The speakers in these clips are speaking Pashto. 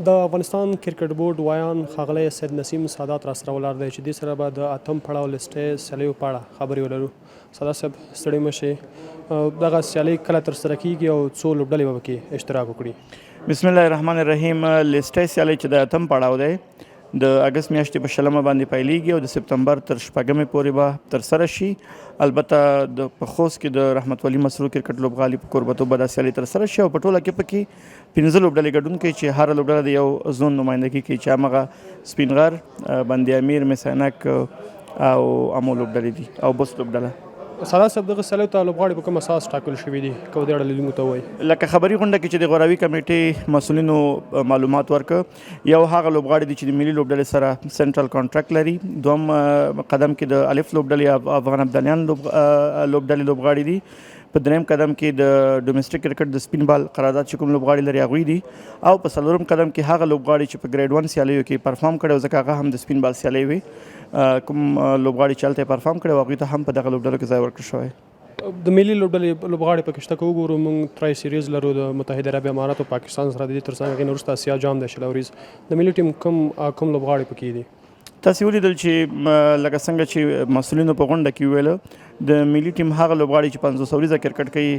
د افغانستان کرکټ بورډ ویاند ښاغلی سید نسیم سادات راسره ولاړ دی چې دې سره به د اتم پړاو لېسټ سیالیو په اړه خبرې ولرو. سادات صاحب ستړي مه شئ، دغه سیالي کله ترسره کیږي او څو لوبډلې به پکې اشتراک وکړي؟ بسم الله الرحمن الرحیم. لېسټ سیالي چې د اتم پړاو دی د اګست میاشتې په 20 باندې پیلیږي او د سپتمبر تر 6 پورې به ترسره شي. البته په خوست کې د رحمت ولی مسرور کرکټ لوبغالي په کوربتو به دا سیالي ترسره شي او په ټوله کې پکې 15 لوبډلې ګډون کوي چې هر لوبډله د یو زون نمایندګي کوي چې همغه سپین غر، بندي امیر، مسینک او امو لوبډلې دي او بوس لوبډله. سادات صاحب دغه سیالیو ته لوبغاړي په کوم اساس ټاکل شوي دي؟ که دې اړه لیدونکو ته ووایي. لکه خبري غونډه کې چې د غوراوي کمیټې مسؤلینو معلومات ورکړه، یو هغه لوبغاړي دي چې د ملي لوبډلې سره سنټرل کانټراکټ لري. دوم قدم کې د الف لوبډلې افغان ابدالیان لوبډلې لوبغاړي دي. په دریم قدم کې د ډومېسټک کرکټ د سپین بال قرارداد چې کوم لوبغاړي لري هغوی دي. او په څلورم قدم کې هغه لوبغاړي چې په ګریډ 1 سیالیو کې پرفارم کړی، ځکه هغه هم د سپین بال سیالۍ وي، کوم لوبغاړي چې هلته پرفارم کړی هغوی ته هم په دغه لوبډلو کې ځای ورکړل شوی. د ملي لوبډلې لوبغاړي پکې شته. که وګورو موږ ترای سیریز لرو د متحده عرب امارات او پاکستان سره، د دې ترڅنګ هغې نه وروسته اسیا جام دی شلوریز. د ملي ټیم کوم لوبغاړي پکې دي؟ تاسې ولیدل چې لکه څنګه چې مسؤلینو په غونډه کې وویله، د ملي ټیم هغه لوبغاړي چې 500 ورځه کرکټ کوي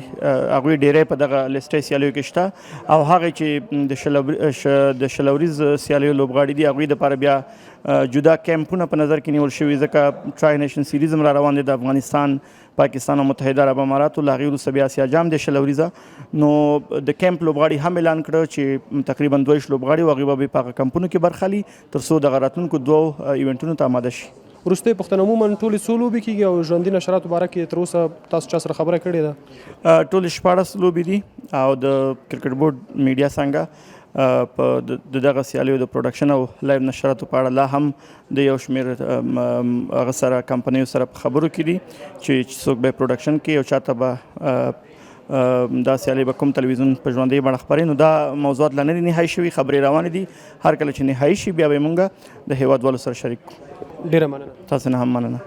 هغوی ډیری په دغه لېسټ سیالیو کې شته، او هغه چې د شلوریز سیالیو لوبغاړي دي هغوی دپاره بیا جدا کیمپونه په نظر کې نیول شوي، ځکه ټرای نیشن سیریز هم را روان دی د افغانستان، پاکستان او متحده عرب اماراتو. له هغې وروسته بیا اسیا جام دی شلوریزه. نو د کیمپ لوبغاړي هم اعلان کړه چې تقریبا 22 لوبغاړي هغوی به په هغه کمپونو کې برخه اخلي تر څو د راتلونکو 2 ایونټونو ته آماده شي. وروستۍ پوښتنه، عموما ټولې څو لوبې کیږي او ژوندي نشراتو باره کې تر اوسه تاسو چا سره خبره کړې ده؟ ټولې 14 لوبې دي او د کرکټ بورډ میډیا څنګه په دغه سیالیو د پروډکشن او لایو نشراتو په اړه لا هم د یو شمېر هغه سره کمپنیو سره په خبرو کې دي چې څوک به پروډکشن کوي او چاته به دا سیالي به کوم تلویزیون په ژوندۍ بڼه خپروي. نو دا موضوعات لا نه دي نهایي شوي، خبرې روانې دي. هر کله چې نهایي شي بیا به یې موږ د هیوادوالو سره شریک کړو. ډېره مننه. تاسو نه هم مننه.